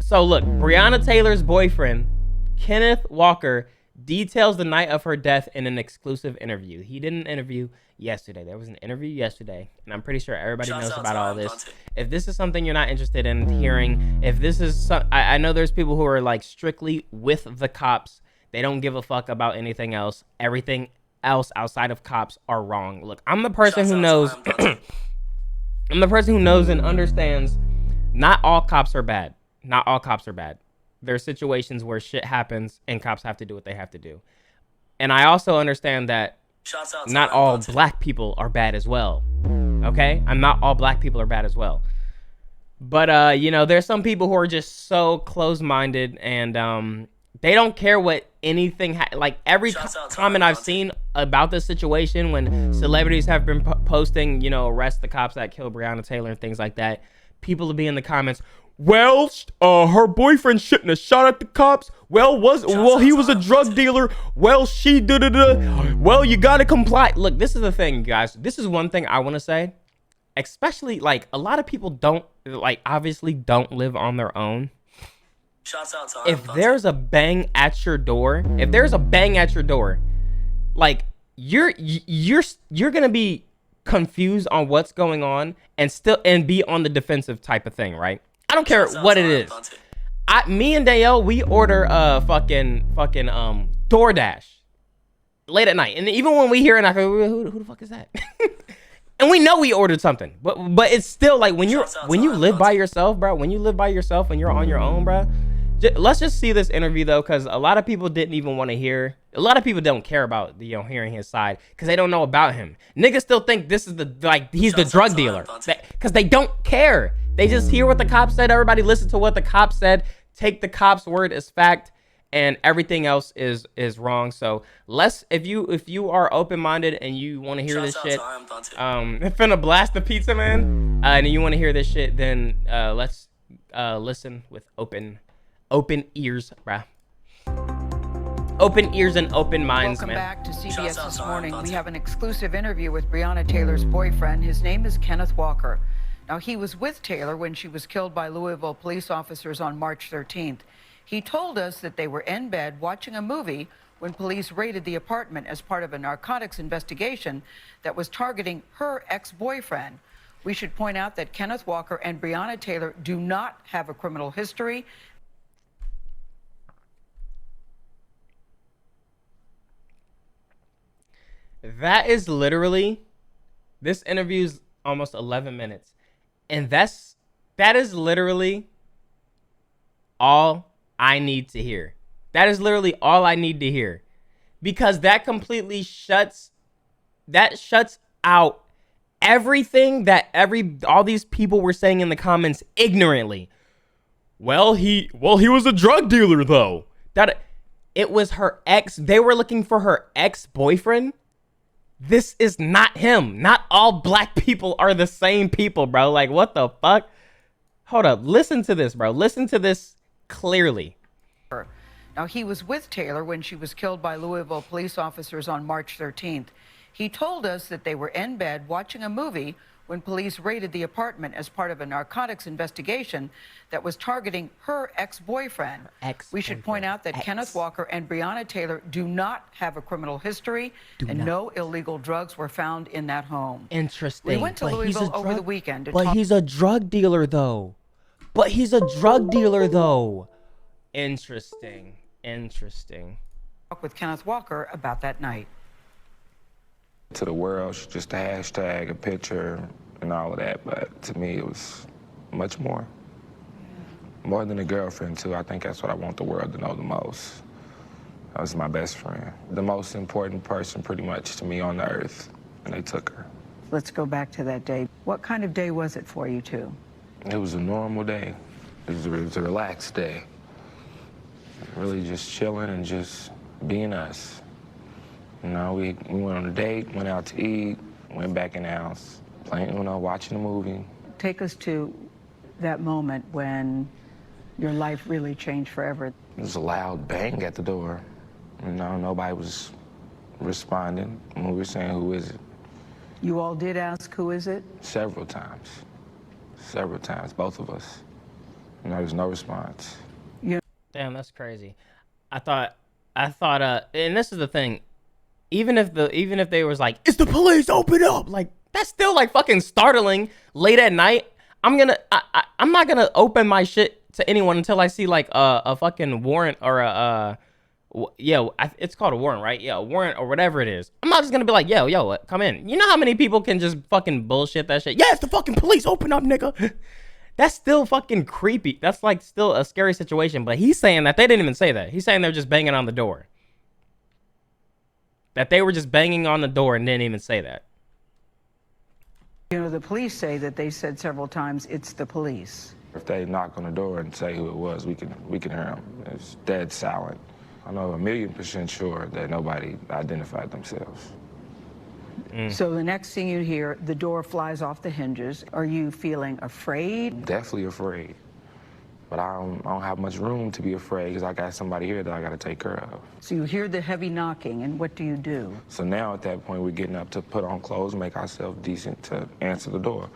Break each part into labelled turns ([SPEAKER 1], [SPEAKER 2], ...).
[SPEAKER 1] So look, Breonna Taylor's boyfriend, Kenneth Walker, details the night of her death in an exclusive interview. He did an interview yesterday. There was an interview yesterday, and I'm pretty sure everybody knows about all this. If this is something you're not interested in hearing, if this is I know there's people who are like strictly with the cops. They don't give a fuck about anything else. Everything else outside of cops are wrong. Look, I'm the person who knows. I'm the person who knows and understands. Not all cops are bad. Not all cops are bad. There are situations where shit happens and cops have to do what they have to do. And I also understand that not all black people are bad as well. Okay? And not all black people are bad as well. But, you know, there's some people who are just so close-minded and they don't care what anything... like, every comment I've seen about this situation when celebrities have been posting, you know, arrest the cops that killed Breonna Taylor and things like that, people will be in the comments... Well, her boyfriend shouldn't have shot at the cops. Well, he was a drug dealer. Well, she da-da-da. Well, you gotta comply. Look, this is the thing, guys. This is one thing I want to say. Especially, like, a lot of people don't, like, obviously don't live on their own. If there's a bang at your door, like, you're gonna be confused on what's going on and be on the defensive type of thing, right? I don't care what it is. Me and Dale, we order fucking DoorDash late at night, and even when we hear it, I go, who the fuck is that? And we know we ordered something, but it's still like when you live by yourself, bro. When you live by yourself and you're on your own, bro. Let's just see this interview though, because a lot of people didn't even want to hear. A lot of people don't care about hearing his side because they don't know about him. Niggas still think this is he's the drug dealer because they don't care. They just hear what the cops said. Everybody listen to what the cops said. Take the cops' word as fact, and everything else is wrong. So if you are open-minded and you want to hear this shit, finna blast the pizza man, and you want to hear this shit, then let's listen with open ears, bruh. Open ears and open minds,
[SPEAKER 2] Welcome
[SPEAKER 1] man.
[SPEAKER 2] back to CBS This Morning. We have an exclusive interview with Breonna Taylor's boyfriend. His name is Kenneth Walker. Now, he was with Taylor when she was killed by Louisville police officers on March 13th. He told us that they were in bed watching a movie when police raided the apartment as part of a narcotics investigation that was targeting her ex-boyfriend. We should point out that Kenneth Walker and Breonna Taylor do not have a criminal history.
[SPEAKER 1] That is literally, this interview's almost 11 minutes. And that is literally all I need to hear. That is literally all I need to hear. Because that completely shuts out everything that all these people were saying in the comments ignorantly. Well, he was a drug dealer though. It was her ex. They were looking for her ex-boyfriend. This is not him. Not all black people are the same people, bro. Like, what the fuck? Hold up. Listen to this, bro. Listen to this clearly.
[SPEAKER 2] Now, he was with Taylor when she was killed by Louisville police officers on March 13th. He told us that they were in bed watching a movie when police raided the apartment as part of a narcotics investigation that was targeting her ex-boyfriend. We should point out that Kenneth Walker and Breonna Taylor do not have a criminal history, no illegal drugs were found in that home.
[SPEAKER 1] Interesting.
[SPEAKER 2] We went to Louisville over the weekend.
[SPEAKER 1] But he's a drug dealer, though. Interesting.
[SPEAKER 2] Talk with Kenneth Walker about that night.
[SPEAKER 3] To the world, she's just a hashtag, a picture, and all of that. But to me, it was much more. More than a girlfriend, too. I think that's what I want the world to know the most. That was my best friend. The most important person, pretty much, to me on the earth. And they took her.
[SPEAKER 2] Let's go back to that day. What kind of day was it for you two?
[SPEAKER 3] It was a normal day. It was a relaxed day. Really just chilling and just being us. You know, we went on a date, went out to eat, went back in the house, playing, watching a movie.
[SPEAKER 2] Take us to that moment when your life really changed forever.
[SPEAKER 3] It was a loud bang at the door. You know, nobody was responding when we were saying, "Who is it?"
[SPEAKER 2] You all did ask, "Who is it?"
[SPEAKER 3] Several times, both of us. And there was no response.
[SPEAKER 1] Damn, that's crazy. I thought, and this is the thing. Even if they was like, it's the police, open up, like that's still like fucking startling late at night. I'm not gonna open my shit to anyone until I see like a fucking warrant or it's called a warrant, right? Yeah, a warrant or whatever it is. I'm not just gonna be like, yo, come in. You know how many people can just fucking bullshit that shit? Yeah, it's the fucking police, open up, nigga. That's still fucking creepy. That's like still a scary situation. But he's saying that they didn't even say that. He's saying they're just banging on the door. That they were just banging on the door and didn't even say that.
[SPEAKER 2] You know, the police say that they said several times, it's the police.
[SPEAKER 3] If they knock on the door and say who it was, we can hear them. It's dead silent. I know 1,000,000% sure that nobody identified themselves.
[SPEAKER 2] So the next thing you hear, the door flies off the hinges. Are you feeling afraid?
[SPEAKER 3] Definitely afraid. But I don't have much room to be afraid because I got somebody here that I got to take care of.
[SPEAKER 2] So you hear the heavy knocking, and what do you do?
[SPEAKER 3] So now at that point, we're getting up to put on clothes, make ourselves decent to answer the door.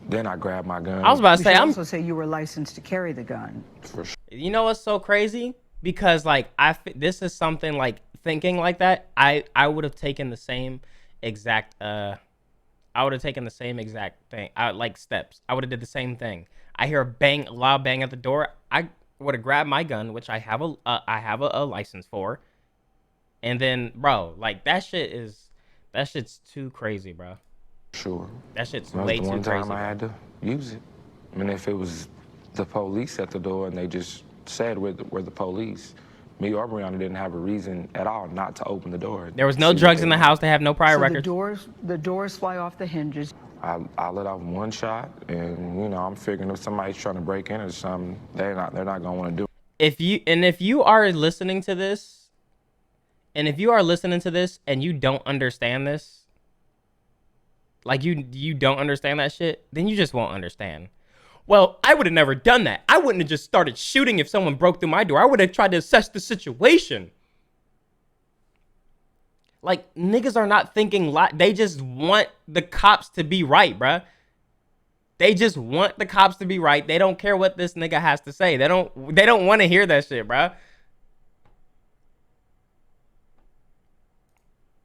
[SPEAKER 3] Then I grab my gun.
[SPEAKER 1] I was about to say,
[SPEAKER 2] I'm also say you were licensed to carry the gun.
[SPEAKER 3] For sure.
[SPEAKER 1] You know what's so crazy? Because like this is something like thinking like that. I would have taken the same exact thing. Like steps. I would have did the same thing. I hear a loud bang at the door. I would have grabbed my gun, which I have a license for. And then, bro, like that shit's too crazy, bro.
[SPEAKER 3] Sure.
[SPEAKER 1] That shit's
[SPEAKER 3] That was
[SPEAKER 1] way
[SPEAKER 3] the
[SPEAKER 1] too
[SPEAKER 3] one
[SPEAKER 1] crazy.
[SPEAKER 3] time I had to use it. I mean, if it was the police at the door and they just said we're the police, me or Brianna didn't have a reason at all not to open the door.
[SPEAKER 1] There was no drugs in the house. They have no prior
[SPEAKER 2] So
[SPEAKER 1] records.
[SPEAKER 2] the doors fly off the hinges.
[SPEAKER 3] I let off one shot, and you know I'm figuring if somebody's trying to break in or something, they're not gonna want to do it.
[SPEAKER 1] If you are listening to this, and you don't understand this, like you don't understand that shit, then you just won't understand. Well, I would have never done that. I wouldn't have just started shooting if someone broke through my door. I would have tried to assess the situation. Like, niggas are not thinking they just want the cops to be right, bruh. They just want the cops to be right. They don't care what this nigga has to say. They don't want to hear that shit, bruh.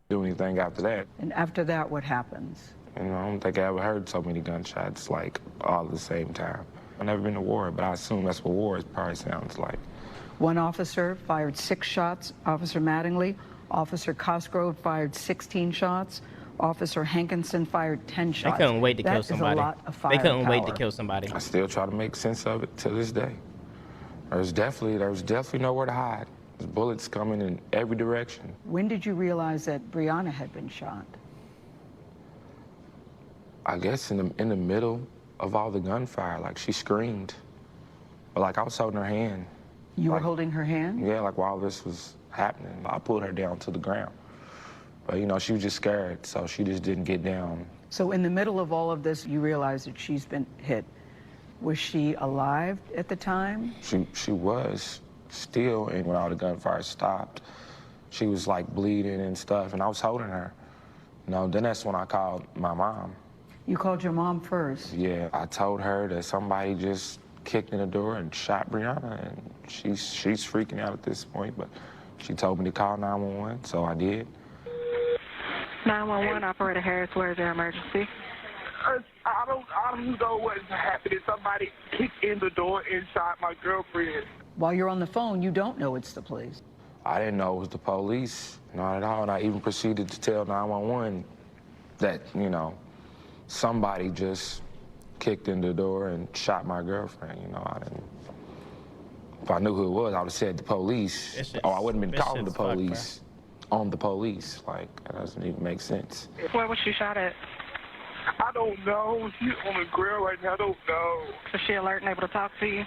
[SPEAKER 3] Do anything after that.
[SPEAKER 2] And after that, what happens?
[SPEAKER 3] You know, I don't think I ever heard so many gunshots like all at the same time. I've never been to war, but I assume that's what war probably sounds like.
[SPEAKER 2] One officer fired 6 shots. Officer Mattingly. Officer Cosgrove fired 16 shots. Officer Hankinson fired 10 shots.
[SPEAKER 1] They couldn't wait to kill
[SPEAKER 2] That
[SPEAKER 1] somebody.
[SPEAKER 2] is a lot of
[SPEAKER 1] They couldn't wait to
[SPEAKER 2] firepower.
[SPEAKER 1] kill somebody.
[SPEAKER 3] I still try to make sense of it to this day. There was definitely nowhere to hide. There's bullets coming in every direction.
[SPEAKER 2] When did you realize that Brianna had been shot?
[SPEAKER 3] I guess in the middle of all the gunfire, like she screamed. But like I was holding her hand.
[SPEAKER 2] You were
[SPEAKER 3] Like-
[SPEAKER 2] holding her hand?
[SPEAKER 3] Yeah, like while this was happening, I pulled her down to the ground. But you know, she was just scared, so she just didn't get down.
[SPEAKER 2] So in the middle of all of this, you realize that she's been hit. Was she alive at the time?
[SPEAKER 3] She was still, and when all the gunfire stopped, she was like bleeding and stuff, and I was holding her. You know, then that's when I called my mom.
[SPEAKER 2] You called your mom first.
[SPEAKER 3] Yeah, I told her that somebody just kicked in the door and shot Brianna, and she's freaking out at this point, but she told me to call 911, so I did.
[SPEAKER 4] 911, Operator Harris, where is your emergency?
[SPEAKER 5] I don't know what's happening. Somebody kicked in the door and shot my girlfriend.
[SPEAKER 2] While you're on the phone, you don't know it's the police.
[SPEAKER 3] I didn't know it was the police, not at all, and I even proceeded to tell 911 that, you know, somebody just kicked in the door and shot my girlfriend. You know, I didn't. If I knew who it was, I would have said the police. Oh, I wouldn't have been calling the police on the police. Like, that doesn't even make sense.
[SPEAKER 4] Where was she shot at?
[SPEAKER 5] I don't know. She's on the grill right now. I don't know.
[SPEAKER 4] Is she alert and able to talk to you?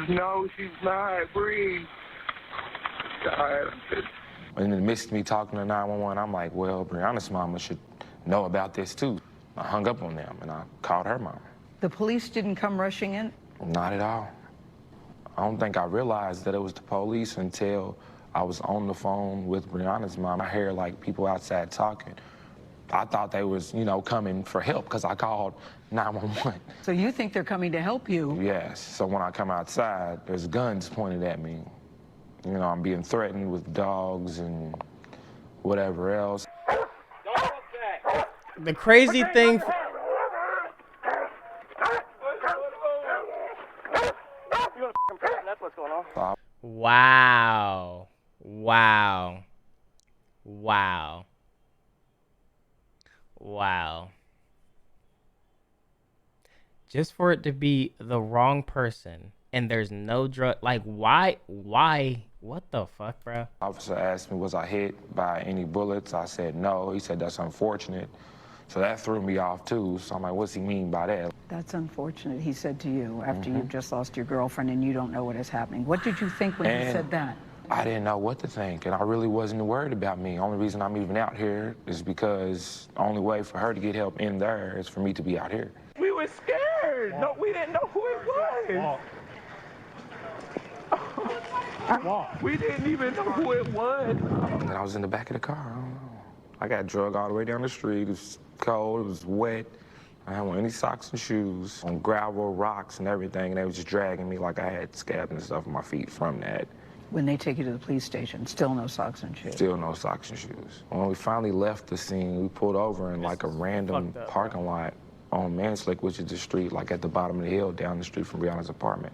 [SPEAKER 5] No, she's not. Breathe. God.
[SPEAKER 3] In the midst of me talking to 911, I'm like, well, Brianna's mama should know about this too. I hung up on them and I called her mama.
[SPEAKER 2] The police didn't come rushing in?
[SPEAKER 3] Not at all. I don't think I realized that it was the police until I was on the phone with Brianna's mom. I hear like people outside talking. I thought they was, you know, coming for help because I called 911.
[SPEAKER 2] So you think they're coming to help you?
[SPEAKER 3] Yes. So when I come outside, there's guns pointed at me. You know, I'm being threatened with dogs and whatever else.
[SPEAKER 1] The crazy thing. Wow. Wow. Wow. Wow. Just for it to be the wrong person and there's no drug, like why, what the fuck, bro?
[SPEAKER 3] Officer asked me, was I hit by any bullets? I said no. He said, that's unfortunate. So that threw me off too. So I'm like, what's he mean by that?
[SPEAKER 2] That's unfortunate, he said to you after you've just lost your girlfriend and you don't know what is happening. What did you think when he said that?
[SPEAKER 3] I didn't know what to think, and I really wasn't worried about me. Only reason I'm even out here is because the only way for her to get help in there is for me to be out here.
[SPEAKER 5] We were scared. No, we didn't know who it was. We didn't even know who it was.
[SPEAKER 3] And I was in the back of the car. I don't know. I got drugged all the way down the street. It was cold. It was wet. I didn't have any socks and shoes on gravel, rocks, and everything, and they were just dragging me like I had scabs and stuff on my feet from that.
[SPEAKER 2] When they take you to the police station, still no socks and shoes?
[SPEAKER 3] Still no socks and shoes. When we finally left the scene, we pulled over in like a random parking lot on Manslick, which is the street like at the bottom of the hill down the street from Brianna's apartment.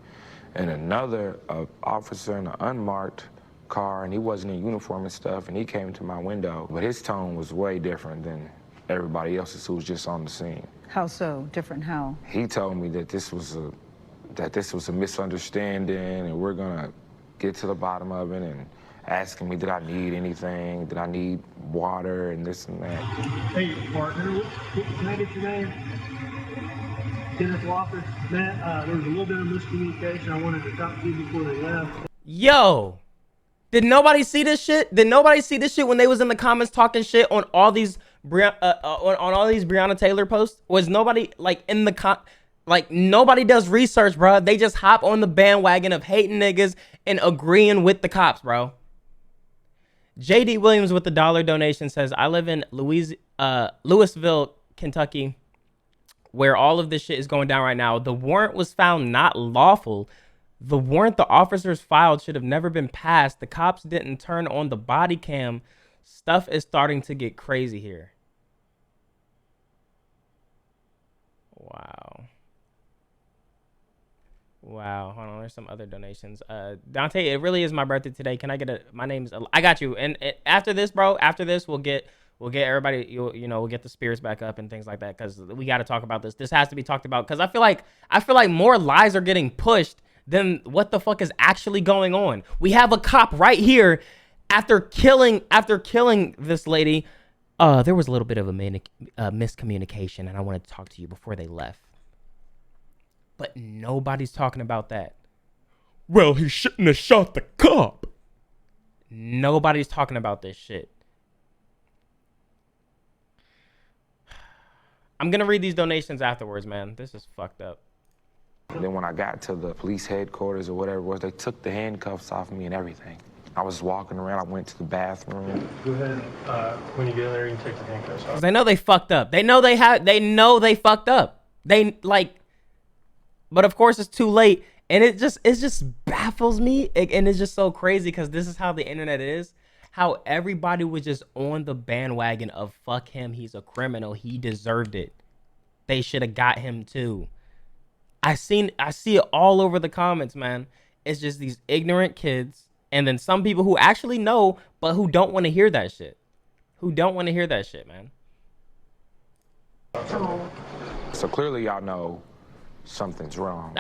[SPEAKER 3] And another officer in an unmarked car, and he wasn't in uniform and stuff, and he came to my window, but his tone was way different than everybody else's who was just on the scene.
[SPEAKER 2] How so? Different how?
[SPEAKER 3] He told me that this was a misunderstanding, and we're gonna get to the bottom of it, and asking me, did I need anything? Did I need water and this and that?
[SPEAKER 6] Hey, partner, can I get your name? Kenneth Walker. Matt, there was a little bit of miscommunication. I wanted to talk to you before they left.
[SPEAKER 1] Yo, did nobody see this shit? Did nobody see this shit when they was in the comments talking shit on all these on all these Breonna Taylor posts? Was nobody like in the like nobody does research, bro? They just hop on the bandwagon of hating niggas and agreeing with the cops, bro. JD Williams with the $1 donation says, I live in Louisville, Kentucky, where all of this shit is going down right now. The warrant was found not lawful. The warrant the officers filed should have never been passed. The cops didn't turn on the body cam. Stuff is starting to get crazy here. Wow. Wow. Hold on. There's some other donations. Dante, it really is my birthday today. Can I get my name's, I got you. And after this, bro, after this, we'll get everybody, you know, we'll get the spirits back up and things like that. Cause we got to talk about this. This has to be talked about. Cause I feel like more lies are getting pushed than what the fuck is actually going on. We have a cop right here after killing this lady. There was a little bit of a miscommunication, and I wanted to talk to you before they left. But nobody's talking about that. Well, he shouldn't have shot the cop. Nobody's talking about this shit. I'm going to read these donations afterwards, man. This is fucked up.
[SPEAKER 3] And then when I got to the police headquarters or whatever it was, they took the handcuffs off me and everything. I was walking around. I went to the bathroom.
[SPEAKER 6] Go ahead. When you get there, you can take the handcuffs off.
[SPEAKER 1] They know they fucked up. They know they fucked up. But of course it's too late. And it just baffles me. And it's just so crazy because this is how the internet is. How everybody was just on the bandwagon of fuck him. He's a criminal. He deserved it. They should have got him too. I see it all over the comments, man. It's just these ignorant kids. And then some people who actually know, but who don't want to hear that shit. Who don't want to hear that shit, man.
[SPEAKER 3] So clearly y'all know something's wrong.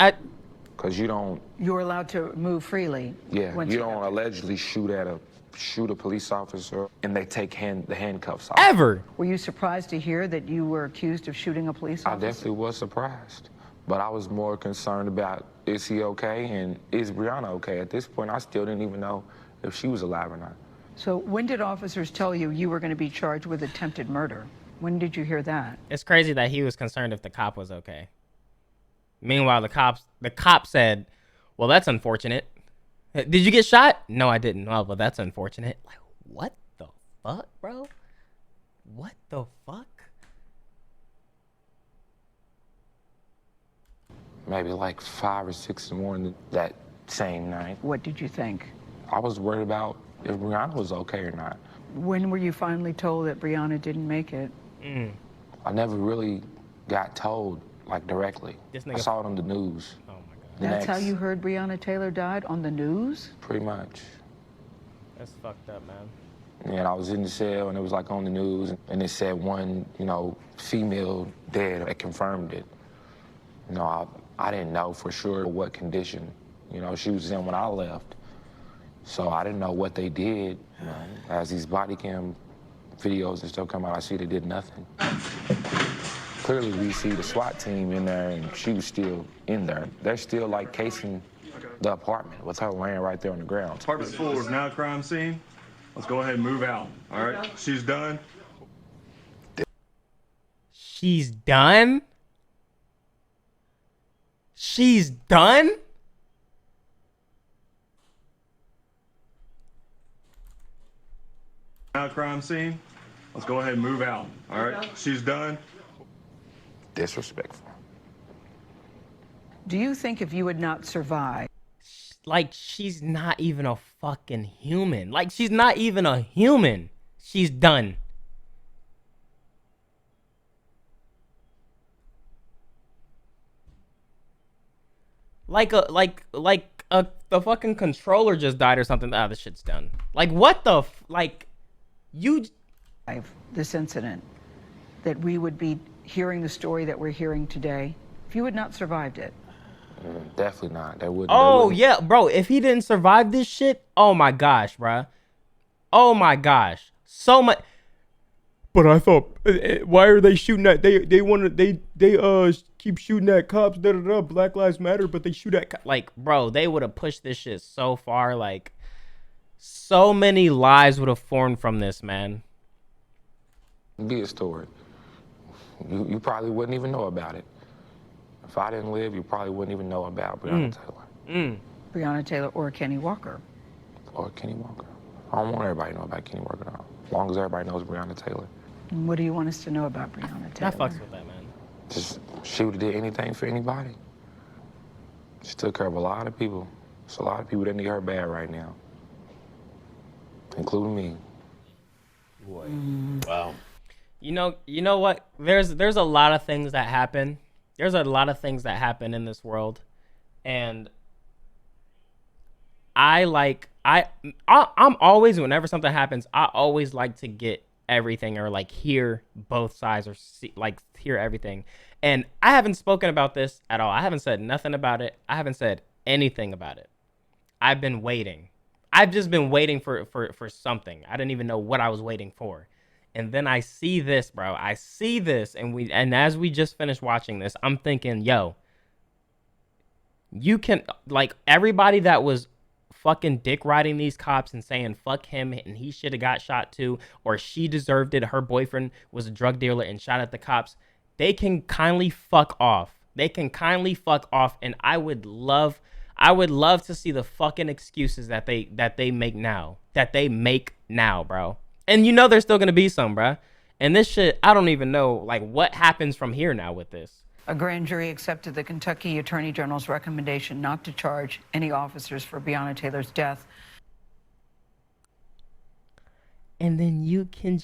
[SPEAKER 3] Because you don't...
[SPEAKER 2] You're allowed to move freely.
[SPEAKER 3] Yeah, you don't allegedly shoot a police officer and they take the handcuffs off.
[SPEAKER 1] Ever.
[SPEAKER 2] Were you surprised to hear that you were accused of shooting a police officer?
[SPEAKER 3] I definitely was surprised. But I was more concerned about, is he okay and is Brianna okay? At this point, I still didn't even know if she was alive or not.
[SPEAKER 2] So when did officers tell you you were going to be charged with attempted murder? When did you hear that?
[SPEAKER 1] It's crazy that he was concerned if the cop was okay. Meanwhile, the cop said, well, that's unfortunate. Did you get shot? No, I didn't. Well, that's unfortunate. Like, what the fuck, bro? What the fuck?
[SPEAKER 3] maybe like 5 or 6 in the morning that same night.
[SPEAKER 2] What did you think?
[SPEAKER 3] I was worried about if Brianna was okay or not.
[SPEAKER 2] When were you finally told that Brianna didn't make it?
[SPEAKER 3] I never really got told, like, directly.
[SPEAKER 1] This
[SPEAKER 3] I
[SPEAKER 1] nigga-
[SPEAKER 3] saw it on the news.
[SPEAKER 1] Oh my god.
[SPEAKER 2] That's how you heard Breonna Taylor died, on the news?
[SPEAKER 3] Pretty much.
[SPEAKER 1] That's fucked up, man.
[SPEAKER 3] And I was in the cell, and it was like on the news, and it said one, female dead. It confirmed it. I didn't know for sure what condition, she was in when I left. So I didn't know what they did. As these body cam videos and stuff come out, I see they did nothing. Clearly, we see the SWAT team in there, and she was still in there. They're still, like, casing the apartment with her laying right there on the ground.
[SPEAKER 7] Apartment 4 is now a crime scene. Let's go ahead and move out. All right, she's done.
[SPEAKER 1] She's done? She's done?
[SPEAKER 7] Now a crime scene. Let's go ahead and move out. All right, she's done.
[SPEAKER 3] Disrespectful.
[SPEAKER 2] Do you think if you had not survived,
[SPEAKER 1] Like, she's not even a fucking human. Like, she's not even a human. She's done. The fucking controller just died or something. Ah, this shit's done. Like, what the you
[SPEAKER 2] this incident, that we would be hearing the story that we're hearing today, if you had not survived it?
[SPEAKER 3] Definitely not. They wouldn't.
[SPEAKER 1] Oh yeah, bro. If he didn't survive this shit, oh my gosh, bruh. Oh my gosh, so much. But I thought, why are they shooting at? They keep shooting at cops. Da da da. Black Lives Matter, but they shoot at like, bro. They would have pushed this shit so far. Like, so many lies would have formed from this, man.
[SPEAKER 3] Be a story. You probably wouldn't even know about it. If I didn't live, you probably wouldn't even know about Breonna Taylor.
[SPEAKER 2] Breonna Taylor or Kenny Walker?
[SPEAKER 3] Or Kenny Walker. I don't want everybody to know about Kenny Walker now. As long as everybody knows Breonna Taylor.
[SPEAKER 2] And what do you want us to know about Breonna Taylor?
[SPEAKER 1] I fucks with that, man.
[SPEAKER 3] Just, she would have did anything for anybody. She took care of a lot of people. There's a lot of people that need her bad right now. Including me.
[SPEAKER 1] Boy. Wow. You know what? There's a lot of things that happen. There's a lot of things that happen in this world, and I'm always, whenever something happens, I always like to get everything, or like hear both sides, or see, like hear everything. And I haven't spoken about this at all. I haven't said nothing about it. I haven't said anything about it. I've been waiting. I've just been waiting for something. I didn't even know what I was waiting for. And then I see this, bro. I see this, and as we just finished watching this, I'm thinking, yo, you can, like, everybody that was fucking dick riding these cops and saying fuck him and he should have got shot too, or she deserved it, her boyfriend was a drug dealer and shot at the cops, they can kindly fuck off. They can kindly fuck off, and I would love to see the fucking excuses that they make now. That they make now, bro. And you know there's still going to be some, bruh. And this shit, I don't even know, like, what happens from here now with this.
[SPEAKER 2] A grand jury accepted the Kentucky Attorney General's recommendation not to charge any officers for Breonna Taylor's death.
[SPEAKER 1] And then you can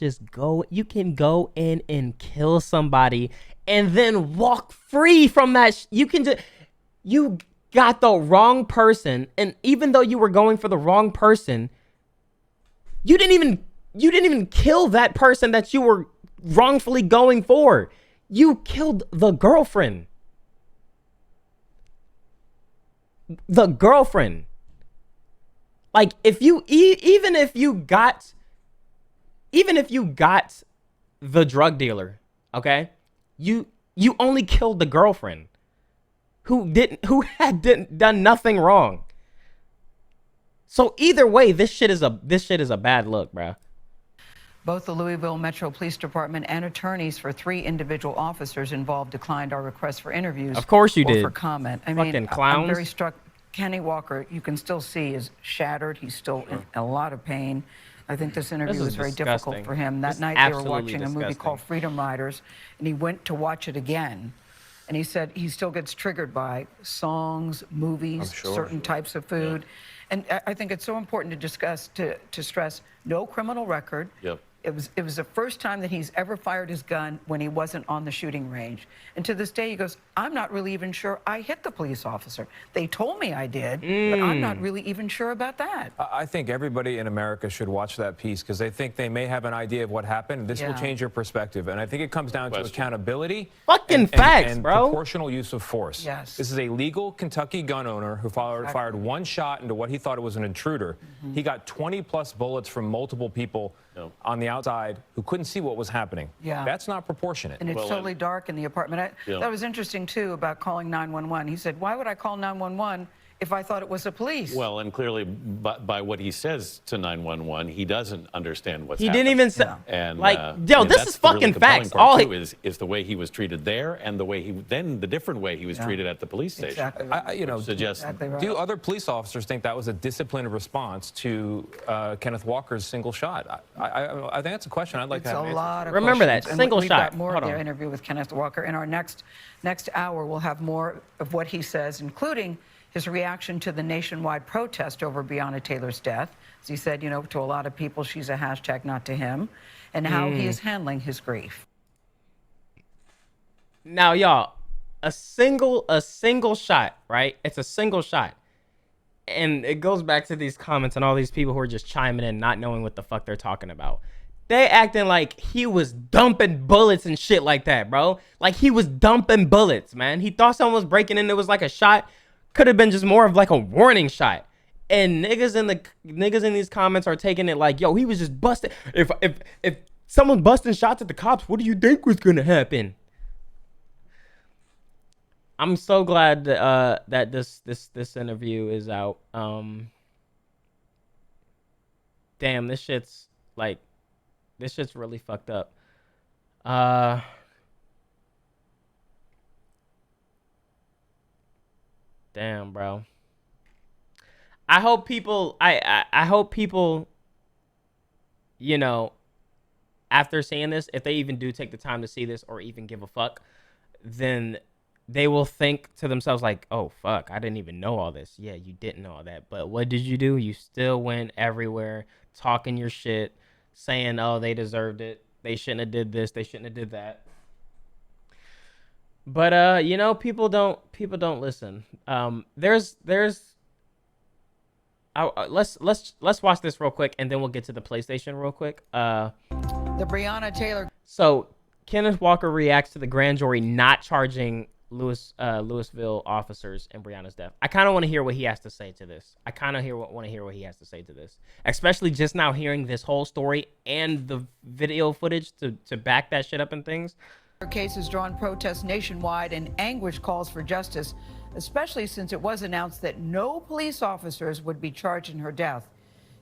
[SPEAKER 1] go in and kill somebody and then walk free from that. You got the wrong person. And even though you were going for the wrong person, you didn't even kill that person that you were wrongfully going for. You killed the girlfriend. The girlfriend. Like, if you even if you got the drug dealer, okay? You only killed the girlfriend who hadn't done nothing wrong. So either way, this shit is a bad look, bro.
[SPEAKER 2] Both the Louisville Metro Police Department and attorneys for 3 individual officers involved declined our request for interviews.
[SPEAKER 1] Of course you
[SPEAKER 2] or
[SPEAKER 1] did.
[SPEAKER 2] For comment. I
[SPEAKER 1] Fucking
[SPEAKER 2] mean,
[SPEAKER 1] clowns.
[SPEAKER 2] I'm very struck. Kenny Walker, you can still see, is shattered. He's still in a lot of pain. I think this interview was very difficult for him. That night they were watching a movie called Freedom Riders, and he went to watch it again And he said he still gets triggered by songs, movies, certain types of food. And I think it's so important to discuss, to stress, no criminal record.
[SPEAKER 8] Yep.
[SPEAKER 2] It was the first time that he's ever fired his gun when he wasn't on the shooting range. And to this day, he goes, I'm not really even sure I hit the police officer. They told me I did, but I'm not really even sure about that.
[SPEAKER 9] I think everybody in America should watch that piece because they think they may have an idea of what happened. This will change your perspective. And I think it comes down to accountability.
[SPEAKER 1] Fucking facts,
[SPEAKER 9] and
[SPEAKER 1] bro.
[SPEAKER 9] Proportional use of force.
[SPEAKER 2] Yes.
[SPEAKER 9] This is a legal Kentucky gun owner who fired one shot into what he thought was an intruder. He got 20+ bullets from multiple people on the outside who couldn't see what was happening. That's not proportionate.
[SPEAKER 2] And it's totally dark in the apartment. That was interesting, too, about calling 911. He said, why would I call 911 if I thought it was the police?
[SPEAKER 8] Well, and clearly, by what he says to 911, he doesn't understand what's
[SPEAKER 1] He
[SPEAKER 8] happening.
[SPEAKER 1] didn't even say,
[SPEAKER 8] And
[SPEAKER 1] like,
[SPEAKER 8] and
[SPEAKER 1] yo, this
[SPEAKER 8] that's
[SPEAKER 1] is
[SPEAKER 8] the
[SPEAKER 1] fucking
[SPEAKER 8] really compelling
[SPEAKER 1] facts.
[SPEAKER 8] part,
[SPEAKER 1] All
[SPEAKER 8] too, is the way he was treated there, and the way the different way he was treated at the police station.
[SPEAKER 2] Exactly.
[SPEAKER 9] Do other police officers think that was a disciplined response to Kenneth Walker's single shot? I think that's a question I'd like to have an answer.
[SPEAKER 1] Remember that single
[SPEAKER 2] we've
[SPEAKER 1] shot.
[SPEAKER 2] Got more of their interview with Kenneth Walker. In our next hour, we'll have more of what he says, including his reaction to the nationwide protest over Breonna Taylor's death. As he said, you know, to a lot of people, she's a hashtag, not to him, and how he is handling his grief.
[SPEAKER 1] Now, y'all, a single shot, right? It's a single shot. And it goes back to these comments and all these people who are just chiming in, not knowing what the fuck they're talking about. They acting like he was dumping bullets and shit like that, bro. Like he was dumping bullets, man. He thought someone was breaking in. It was like a shot. Could have been just more of like a warning shot. And niggas in these comments are taking it like, yo, he was just busting. If someone busting shots at the cops, what do you think was gonna happen? I'm so glad that this interview is out. Damn, this shit's really fucked up. Damn, bro. I hope people, you know, after seeing this, if they even do take the time to see this or even give a fuck, then they will think to themselves like, oh, fuck, I didn't even know all this. Yeah, you didn't know all that. But what did you do? You still went everywhere talking your shit, saying, oh, they deserved it. They shouldn't have did this. They shouldn't have did that. But, you know, people don't listen. Let's watch this real quick, and then we'll get to the PlayStation real quick.
[SPEAKER 2] The Breonna Taylor.
[SPEAKER 1] So Kenneth Walker reacts to the grand jury not charging Louisville officers in Brianna's death. I kind of want to hear what he has to say to this. Especially just now hearing this whole story and the video footage to back that shit up and things.
[SPEAKER 2] Her case has drawn protests nationwide and anguished calls for justice, especially since it was announced that no police officers would be charged in her death.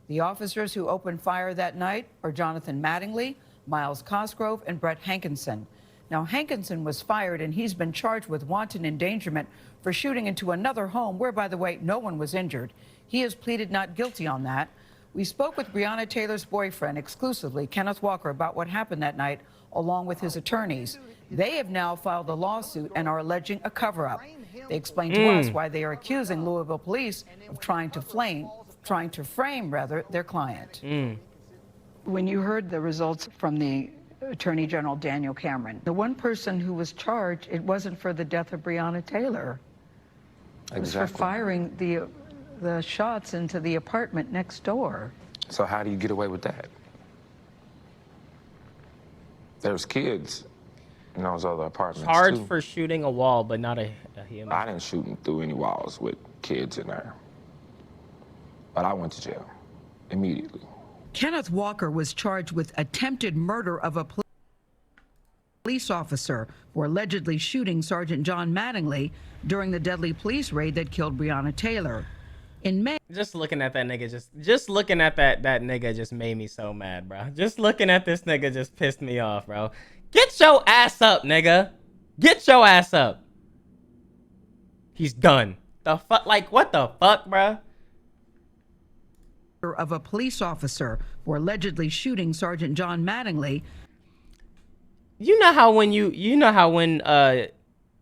[SPEAKER 2] The officers who opened fire that night are Jonathan Mattingly, Miles Cosgrove, and Brett Hankinson. Now, Hankinson was fired, and he's been charged with wanton endangerment for shooting into another home where, by the way, no one was injured. He has pleaded not guilty on that. We spoke with Breonna Taylor's boyfriend exclusively, Kenneth Walker, about what happened that night, along with his attorneys. They have now filed a lawsuit and are alleging a cover-up. They explained to us why they are accusing Louisville police of trying to frame their client. When you heard the results from the Attorney General Daniel Cameron, the one person who was charged, it wasn't for the death of Breonna Taylor. It was for firing the shots into the apartment next door.
[SPEAKER 3] So how do you get away with that? There's kids in those other apartments
[SPEAKER 1] Charged
[SPEAKER 3] too.
[SPEAKER 1] for shooting a wall, but not a human.
[SPEAKER 3] I didn't shoot through any walls with kids in there. But I went to jail immediately.
[SPEAKER 2] Kenneth Walker was charged with attempted murder of a police officer for allegedly shooting Sergeant John Mattingly during the deadly police raid that killed Breonna Taylor. In May,
[SPEAKER 1] just looking at that nigga, just looking at that nigga just made me so mad, bro. Just looking at this nigga just pissed me off, bro. Get your ass up, nigga. Get your ass up. He's done. The fuck, like what the fuck, bro?
[SPEAKER 2] Of a police officer for allegedly shooting Sergeant John Mattingly.
[SPEAKER 1] You know how when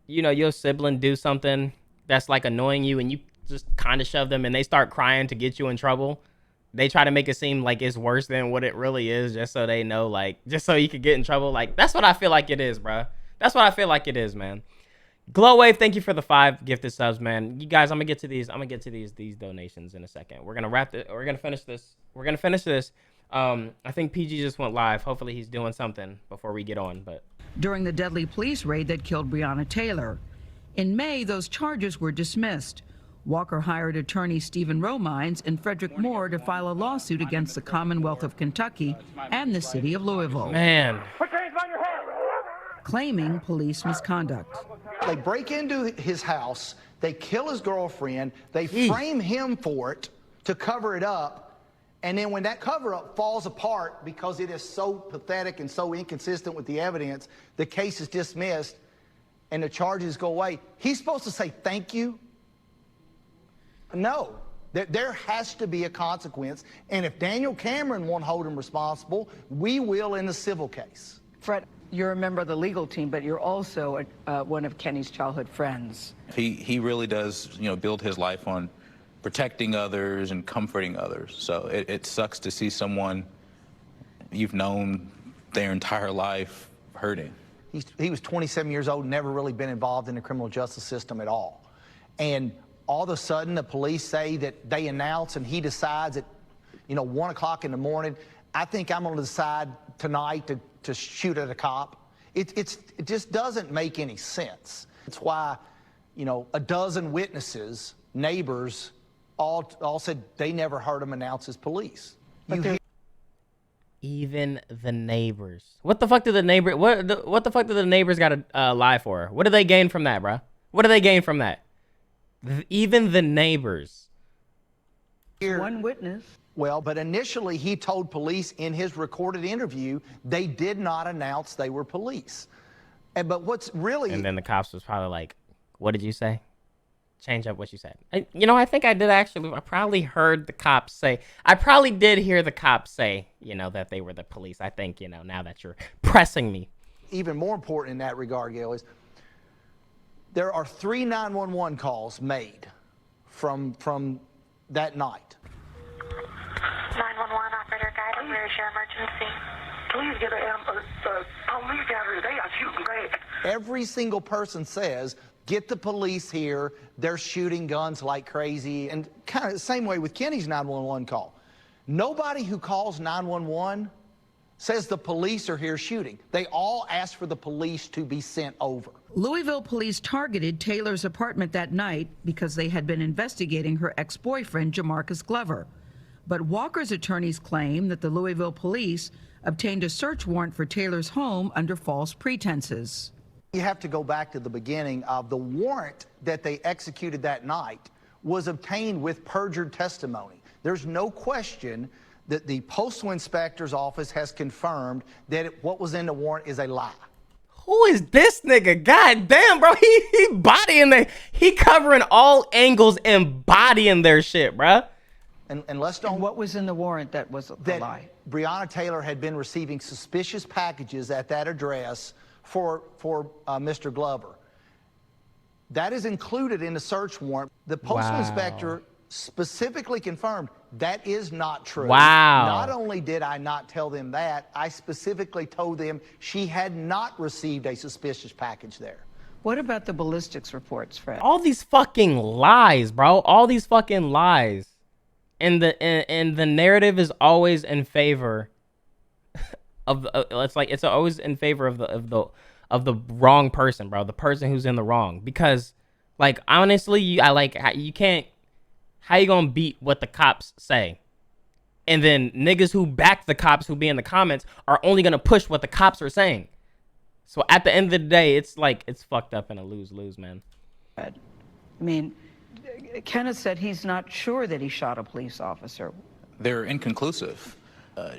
[SPEAKER 1] you know, your sibling do something that's like annoying you and you just kind of shove them and they start crying to get you in trouble. They try to make it seem like it's worse than what it really is just so they know, like, just so you could get in trouble. Like, that's what I feel like it is, bro. That's what I feel like it is, man. Glowwave, thank you for the 5 gifted subs, man. You guys, I'm gonna get to these donations in a second. We're gonna finish this. I think PG just went live. Hopefully he's doing something before we get on. But
[SPEAKER 2] during the deadly police raid that killed Breonna Taylor. In May, those charges were dismissed. Walker hired attorney Stephen Romines and Frederick Moore to file a lawsuit against the Commonwealth of Kentucky and the city of Louisville.
[SPEAKER 1] Man.
[SPEAKER 2] Claiming police misconduct.
[SPEAKER 10] They break into his house, they kill his girlfriend, they frame him for it to cover it up, and then when that cover-up falls apart because it is so pathetic and so inconsistent with the evidence, the case is dismissed and the charges go away. He's supposed to say thank you? No. There has to be a consequence, and if Daniel Cameron won't hold him responsible, we will in the civil case.
[SPEAKER 2] Fred, you're a member of the legal team, but you're also one of Kenny's childhood friends.
[SPEAKER 11] He really does, you know, build his life on protecting others and comforting others. So it sucks to see someone you've known their entire life hurting.
[SPEAKER 10] He was 27 years old, never really been involved in the criminal justice system at all. And all of a sudden, the police say that they announce and he decides at, 1 o'clock in the morning, I think I'm going to decide tonight to shoot at a cop. It just doesn't make any sense. It's why, a dozen witnesses, neighbors, all said they never heard him announce as police.
[SPEAKER 1] Even the neighbors. What the fuck did the neighbor? What the fuck did the neighbors got to lie for? What did they gain from that, bro? What do they gain from that? Even the neighbors.
[SPEAKER 2] One witness.
[SPEAKER 10] Well, but initially he told police in his recorded interview they did not announce they were police. But what's really...
[SPEAKER 1] And then the cops was probably like, what did you say? Change up what you said. I think I did actually. I probably heard the cops say. I probably did hear the cops say, that they were the police. I think, now that you're pressing me.
[SPEAKER 10] Even more important in that regard, Gail, is there are 3 911 calls made from that night.
[SPEAKER 4] 911 operator guide, where is your emergency?
[SPEAKER 5] Please get police down here. They are shooting back.
[SPEAKER 10] Every single person says, get the police here. They're shooting guns like crazy. And kind of the same way with Kenny's 911 call. Nobody who calls 911 says the police are here shooting. They all ask for the police to be sent over.
[SPEAKER 2] Louisville police targeted Taylor's apartment that night because they had been investigating her ex-boyfriend, Jamarcus Glover. But Walker's attorneys claim that the Louisville police obtained a search warrant for Taylor's home under false pretenses.
[SPEAKER 10] You have to go back to the beginning of the warrant that they executed that night was obtained with perjured testimony. There's no question that the postal inspector's office has confirmed that what was in the warrant is a lie.
[SPEAKER 1] Who is this nigga? God damn, bro. He covering all angles and bodying their shit, bro.
[SPEAKER 10] And let's don't.
[SPEAKER 2] And what was in the warrant that was a lie?
[SPEAKER 10] Brianna Taylor had been receiving suspicious packages at that address for Mr. Glover. That is included in the search warrant. The postal inspector specifically confirmed that is not true.
[SPEAKER 1] Wow.
[SPEAKER 10] Not only did I not tell them that, I specifically told them she had not received a suspicious package there.
[SPEAKER 2] What about the ballistics reports, Fred?
[SPEAKER 1] All these fucking lies, bro. All these fucking lies. And the narrative is always in favor of it's always in favor of the wrong person, bro. The person who's in the wrong. Because honestly, you can't. How you gonna beat what the cops say? And then niggas who back the cops who be in the comments are only gonna push what the cops are saying. So at the end of the day, it's fucked up and a lose-lose, man.
[SPEAKER 2] I mean, Kenneth said he's not sure that he shot a police officer.
[SPEAKER 11] They're inconclusive.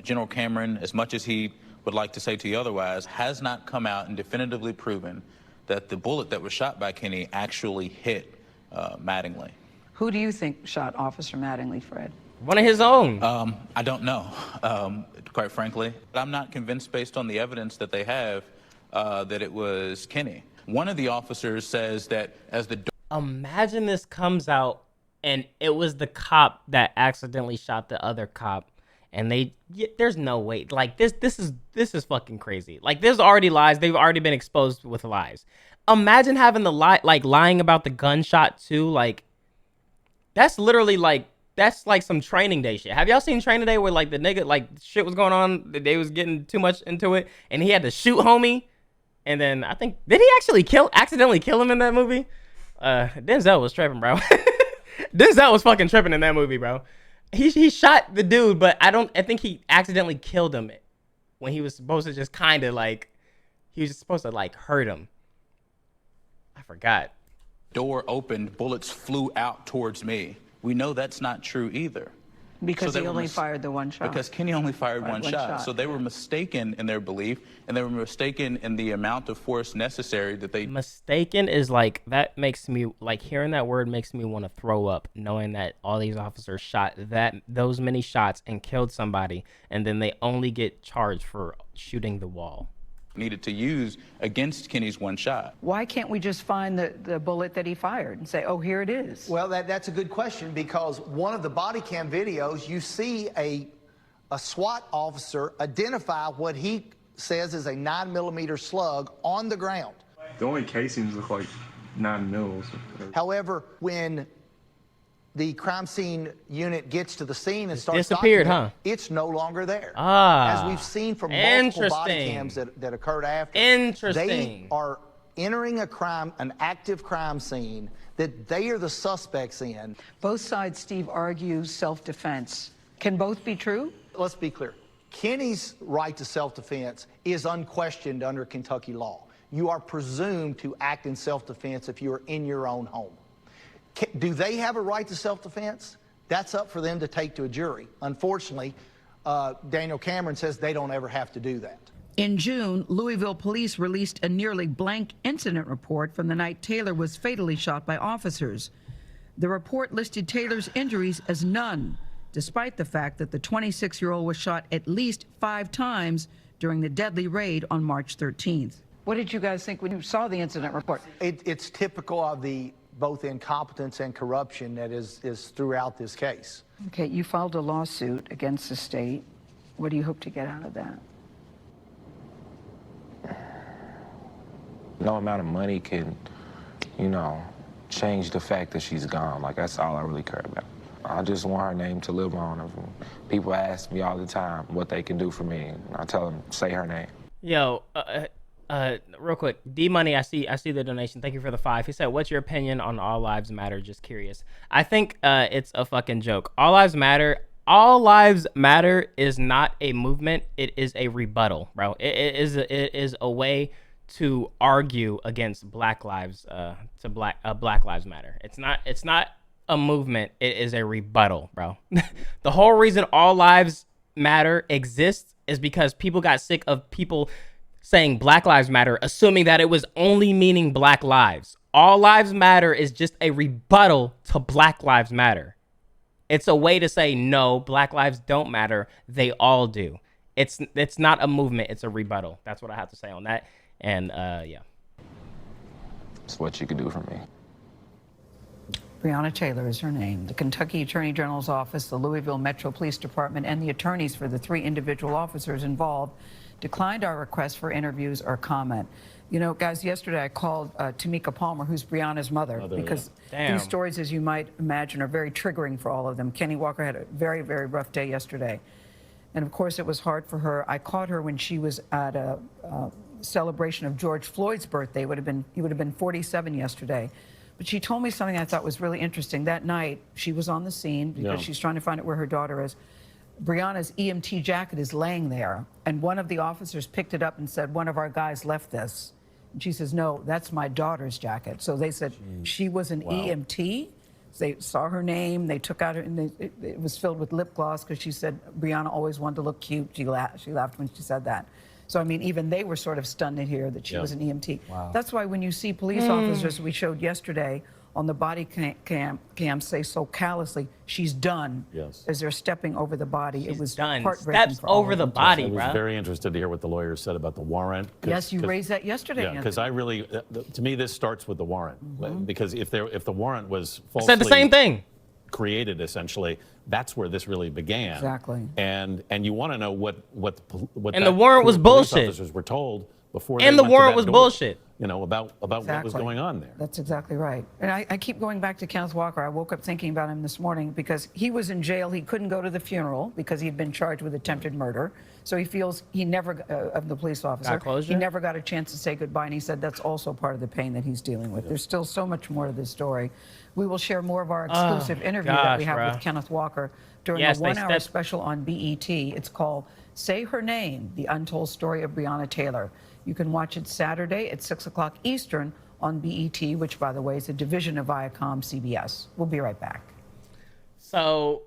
[SPEAKER 11] General Cameron, as much as he would like to say to you otherwise, has not come out and definitively proven that the bullet that was shot by Kenny actually hit Mattingly.
[SPEAKER 2] Who do you think shot Officer Mattingly, Fred?
[SPEAKER 1] One of his own.
[SPEAKER 11] I don't know, quite frankly. I'm not convinced based on the evidence that they have that it was Kenny. One of the officers says that as the
[SPEAKER 1] Imagine this comes out and it was the cop that accidentally shot the other cop, and there's no way. Like this is fucking crazy. Like there's already lies. They've already been exposed with lies. Imagine having the lying about the gunshot too. Like that's literally that's like some Training Day shit. Have y'all seen Training Day where like the nigga like shit was going on, they was getting too much into it, and he had to shoot homie, and then I think did he actually accidentally kill him in that movie? Denzel was tripping, bro. Denzel was fucking tripping in that movie, bro. He shot the dude, but I think he accidentally killed him when he was supposed to just kind of like, he was supposed to like hurt him. I forgot.
[SPEAKER 11] door opened, bullets flew out towards me. We know that's not true either.
[SPEAKER 2] Because he only fired the one shot.
[SPEAKER 11] Because Kenny only fired one shot. So they were mistaken in their belief, and they were mistaken in the amount of force necessary that they...
[SPEAKER 1] Mistaken is like, that makes me, like, hearing that word makes me want to throw up, knowing that all these officers shot those many shots and killed somebody, and then they only get charged for shooting the wall.
[SPEAKER 11] Needed to use against Kenny's one shot.
[SPEAKER 2] Why can't we just find the bullet that he fired and say, oh, here it is?
[SPEAKER 10] Well, that's a good question, because one of the body cam videos, you see a SWAT officer identify what he says is a 9mm slug on the ground.
[SPEAKER 7] The only casings look like 9 mils.
[SPEAKER 10] However, when the crime scene unit gets to the scene and starts
[SPEAKER 1] disappeared, huh?
[SPEAKER 10] It's no longer there.
[SPEAKER 1] Ah,
[SPEAKER 10] as we've seen from multiple body cams that occurred after.
[SPEAKER 1] Interesting.
[SPEAKER 10] They are entering an active crime scene that they are the suspects in.
[SPEAKER 2] Both sides, Steve, argue self-defense. Can both be true?
[SPEAKER 10] Let's be clear. Kenny's right to self-defense is unquestioned under Kentucky law. You are presumed to act in self-defense if you are in your own home. Do they have a right to self-defense? That's up for them to take to a jury. Unfortunately, Daniel Cameron says they don't ever have to do that.
[SPEAKER 2] In June, Louisville police released a nearly blank incident report from the night Taylor was fatally shot by officers. The report listed Taylor's injuries as none, despite the fact that the 26-year-old was shot at least 5 times during the deadly raid on March 13th. What did you guys think when you saw the incident report?
[SPEAKER 10] It's typical of the both incompetence and corruption that is throughout this case.
[SPEAKER 2] Okay, you filed a lawsuit against the state. What do you hope to get out of that?
[SPEAKER 3] No amount of money can, change the fact that she's gone. Like, that's all I really care about. I just want her name to live on. People ask me all the time what they can do for me, and I tell them, say her name.
[SPEAKER 1] Yo, real quick, D-Money, I see the donation. Thank you for the 5. He said, what's your opinion on All Lives Matter? Just curious. I think it's a fucking joke. All Lives Matter is not a movement. It is a rebuttal, bro. It is a way to argue against Black Lives Lives Matter. It's not a movement. It is a rebuttal, bro. The whole reason All Lives Matter exists is because people got sick of people saying Black Lives Matter, assuming that it was only meaning Black lives. All Lives Matter is just a rebuttal to Black Lives Matter. It's a way to say, no, Black lives don't matter. They all do. It's not a movement. It's a rebuttal. That's what I have to say on that. And yeah.
[SPEAKER 3] It's what you can do for me.
[SPEAKER 2] Brianna Taylor is her name. The Kentucky Attorney General's office, the Louisville Metro Police Department, and the attorneys for the 3 individual officers involved declined our request for interviews or comment. You know, guys, yesterday I called Tamika Palmer, who's Brianna's mother, because these stories, as you might imagine, are very triggering for all of them. Kenny Walker had a very, very rough day yesterday. And of course, it was hard for her. I caught her when she was at a celebration of George Floyd's birthday. He would have been 47 yesterday. But she told me something I thought was really interesting. That night, she was on the scene because she's trying to find out where her daughter is. Brianna's EMT jacket is laying there, and one of the officers picked it up and said, one of our guys left this. And she says, no, that's my daughter's jacket. So they said she was an EMT. They saw her name. They took out her, and it was filled with lip gloss because she said Brianna always wanted to look cute. She laughed when she said that. So, I mean, even they were sort of stunned to hear that she was an EMT. Wow. That's why when you see police officers, we showed yesterday, on the body cam say so callously, she's done.
[SPEAKER 8] Yes.
[SPEAKER 2] As they're stepping over the body.
[SPEAKER 1] She's
[SPEAKER 2] it was
[SPEAKER 1] done.
[SPEAKER 2] heartbreaking
[SPEAKER 1] Steps
[SPEAKER 2] for all
[SPEAKER 1] over
[SPEAKER 2] of
[SPEAKER 1] the
[SPEAKER 2] them.
[SPEAKER 1] body,
[SPEAKER 8] I was
[SPEAKER 1] bro.
[SPEAKER 8] very interested to hear what the lawyers said about the warrant.
[SPEAKER 2] Yes, you raised that yesterday.
[SPEAKER 8] Yeah, because I really, to me, this starts with the warrant. Because if the warrant was falsely
[SPEAKER 1] said the same thing.
[SPEAKER 8] created, essentially, that's where this really began.
[SPEAKER 2] Exactly.
[SPEAKER 8] And you want to know what
[SPEAKER 1] And the warrant was
[SPEAKER 8] police
[SPEAKER 1] bullshit.
[SPEAKER 8] officers were told before.
[SPEAKER 1] And
[SPEAKER 8] they
[SPEAKER 1] the
[SPEAKER 8] went to
[SPEAKER 1] warrant
[SPEAKER 8] that
[SPEAKER 1] was
[SPEAKER 8] door,
[SPEAKER 1] bullshit.
[SPEAKER 8] You know, about what was going on there.
[SPEAKER 2] That's exactly right. And I keep going back to Kenneth Walker. I woke up thinking about him this morning because he was in jail. He couldn't go to the funeral because he'd been charged with attempted murder. So he feels he never, of the police officer,
[SPEAKER 1] Got closure?
[SPEAKER 2] he never got a chance to say goodbye. And he said that's also part of the pain that he's dealing with. There's still so much more to this story. We will share more of our exclusive interview that we have with Kenneth Walker during a 1-hour special on BET. It's called Say Her Name, The Untold Story of Breonna Taylor. You can watch it Saturday at 6 o'clock Eastern on BET, which, by the way, is a division of Viacom CBS. We'll be right back.
[SPEAKER 1] So,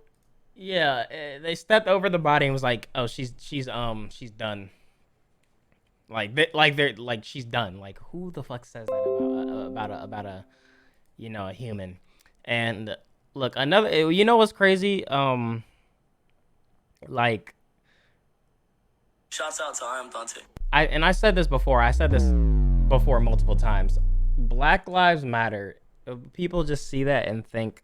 [SPEAKER 1] yeah, they stepped over the body and was like, "Oh, she's done." Like she's done. Like, who the fuck says that about a a human? And look, another, you know what's crazy? Like,
[SPEAKER 12] shouts out to I Am Dante.
[SPEAKER 1] I said this before. I said this before multiple times. Black Lives Matter. People just see that and think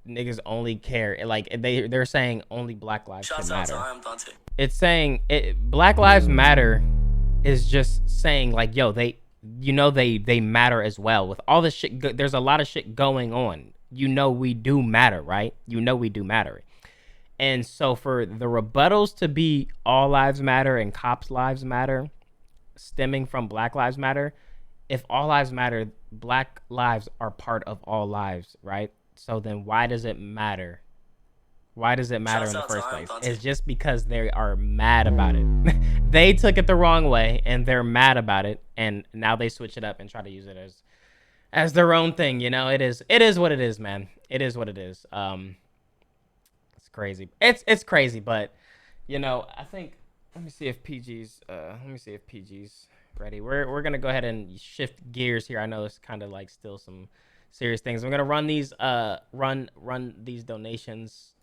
[SPEAKER 1] niggas only care. Like they're saying only Black lives
[SPEAKER 12] shouts
[SPEAKER 1] can
[SPEAKER 12] out
[SPEAKER 1] matter.
[SPEAKER 12] to I Am Dante.
[SPEAKER 1] It's saying Black Lives Matter is just saying like, yo, they matter as well. With all this shit, there's a lot of shit going on. We do matter, right? We do matter. And so for the rebuttals to be all lives matter and cops lives matter, stemming from Black Lives Matter, if all lives matter, Black lives are part of all lives, right? So then why does it matter? Why does it matter in the first place? It's just because they are mad about it. They took it the wrong way and they're mad about it, and now they switch it up and try to use it as their own thing. It is what it is, man. It is what it is. It's crazy. It's crazy, but I think let me see if PG's ready. We're gonna go ahead and shift gears here. I know it's kind of like still some serious things. I'm gonna run these run these donations